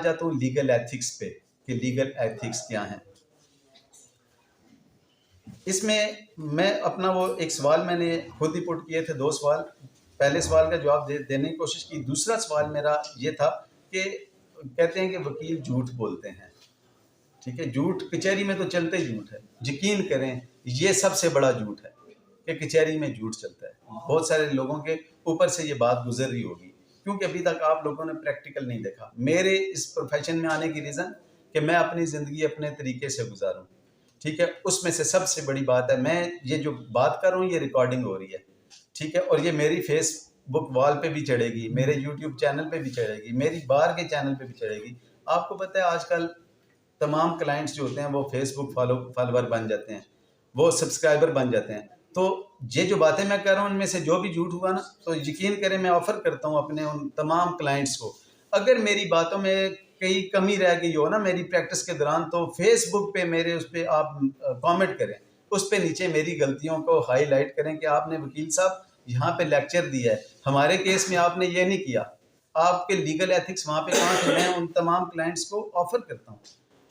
जाता हूँ legal ethics पे कि लीगल एथिक्स क्या हैं। इसमें मैं अपना वो एक सवाल मैंने खुद ही पुट किए थे, 2 सवाल। पहले सवाल का जवाब देने की कोशिश की। दूसरा सवाल मेरा ये था कि कहते हैं कि वकील झूठ बोलते हैं, ठीक है। झूठ कचहरी में तो चलते ही झूठ है, यकीन करें ये सबसे बड़ा झूठ है कि कचहरी में झूठ चलता है। बहुत सारे लोगों के ऊपर से ये बात गुजर रही होगी, क्योंकि अभी तक आप लोगों ने प्रैक्टिकल नहीं देखा। मेरे इस प्रोफेशन में आने की रीज़न कि मैं अपनी ज़िंदगी अपने तरीके से गुजारूं, ठीक है। उसमें से सबसे बड़ी बात है, मैं ये जो बात कर रहा हूँ ये रिकॉर्डिंग हो रही है, ठीक है, और ये मेरी फेसबुक वॉल पे भी चढ़ेगी, मेरे यूट्यूब चैनल पे भी चढ़ेगी, मेरी बाहर के चैनल पे भी चढ़ेगी। आपको पता है आजकल तमाम क्लाइंट्स जो होते हैं वो फेसबुक फॉलोवर बन जाते हैं, वो सब्सक्राइबर बन जाते हैं। तो ये जो बातें मैं कर रहा हूँ इनमें से जो भी झूठ हुआ ना, तो यकीन करें मैं ऑफ़र करता हूँ अपने उन तमाम क्लाइंट्स को, अगर मेरी बातों में कहीं कमी रह गई हो ना मेरी प्रैक्टिस के दौरान, तो फेसबुक पे मेरे उस पर आप कमेंट करें, उस पर नीचे मेरी गलतियों को हाईलाइट करें कि आपने वकील साहब यहाँ पे लेक्चर दिया है, हमारे केस में आपने ये नहीं किया, आपके लीगल एथिक्स वहाँ पे कहाँ थे। मैं उन तमाम क्लाइंट्स को ऑफ़र करता हूँ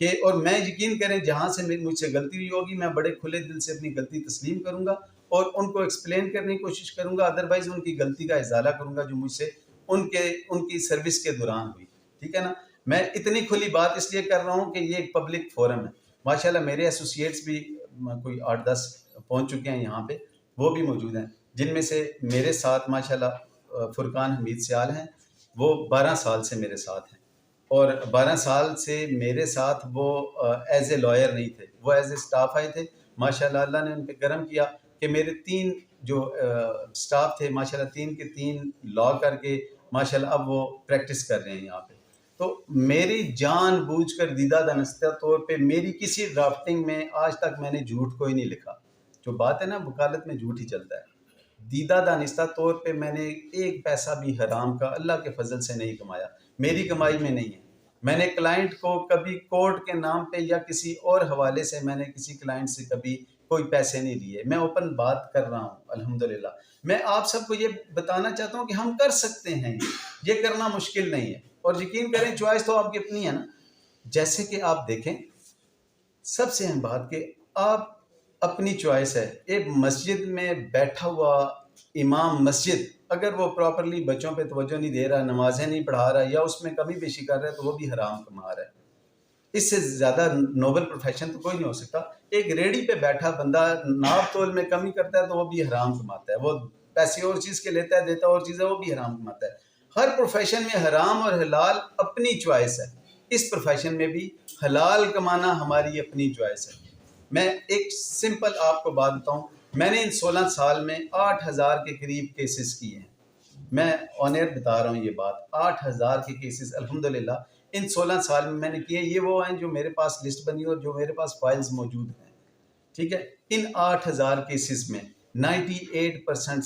कि, और मैं यकीन करें जहाँ से मुझसे गलती हुई होगी मैं बड़े खुले दिल से अपनी गलती तस्लीम करूँगा और उनको एक्सप्लेन करने की कोशिश करूँगा, अदरवाइज़ उनकी गलती का इजाला करूँगा जो मुझसे उनकी सर्विस के दौरान हुई, ठीक है ना। मैं इतनी खुली बात इसलिए कर रहा हूँ कि ये एक पब्लिक फोरम है। माशाल्लाह मेरे एसोसिएट्स भी कोई 8-10 पहुँच चुके हैं यहाँ पे, वो भी मौजूद हैं, जिनमें से मेरे साथ माशाल्लाह फुरकान हमीद सियाल हैं, वो 12 साल से मेरे साथ हैं, और 12 साल से मेरे साथ वो एज ए लॉयर नहीं थे, वो एज ए स्टाफ आए थे। माशाल्लाह अल्लाह ने उन पे करम किया कि मेरे 3 जो स्टाफ थे माशाल्लाह 3 के 3 लॉ करके माशाल्लाह अब वो प्रैक्टिस कर रहे हैं यहाँ पे। तो मेरी जानबूझकर दीदा दानिस्ता तौर पे मेरी किसी ड्राफ्टिंग में आज तक मैंने झूठ कोई नहीं लिखा। जो बात है ना वकालत में झूठ ही चलता है। दीदा दानिस्ता तौर पे मैंने एक पैसा भी हराम का अल्लाह के फजल से नहीं कमाया, मेरी कमाई में नहीं है। मैंने क्लाइंट को कभी कोर्ट के नाम पे या किसी और हवाले से मैंने किसी क्लाइंट से कभी कोई पैसे नहीं लिए। मैं ओपन बात कर रहा हूँ अल्हम्दुलिल्लाह। मैं आप सबको ये बताना चाहता हूँ कि हम कर सकते हैं, ये करना मुश्किल नहीं है, और यकीन करें चॉइस तो आपकी अपनी है ना। जैसे कि आप देखें, सबसे अहम बात कि आप अपनी चॉइस है। एक मस्जिद में बैठा हुआ इमाम मस्जिद अगर वो प्रॉपरली बच्चों पे तवज्जो नहीं दे रहा, नमाजें नहीं पढ़ा रहा या उसमें कमी पेशी कर रहा है, तो वो भी हराम कमा रहा है। इससे ज़्यादा नोबल प्रोफेशन तो कोई नहीं हो सकता। एक रेडी पे बैठा बंदा नाप तोल में कमी करता है तो वो भी हराम कमाता है। वो पैसे और चीज़ के लेता है, देता और चीज़ है, वो भी हराम कमाता है। हर प्रोफेशन में हराम और हलाल अपनी चॉइस है। इस प्रोफेशन में भी हलाल कमाना हमारी अपनी चॉइस है। मैं एक सिंपल आपको बात बताऊं, मैंने इन 16 साल में 8000 के करीब केसेस किए हैं। मैं ऑन एयर बता रहा हूँ ये बात, 8000 के केसेस अल्हम्दुलिल्लाह इन 16 साल में मैंने किए। ये वो हैं जो मेरे पास लिस्ट बनी और जो मेरे पास फाइल्स मौजूद हैं, ठीक है। इन 8000 केसेस में 98%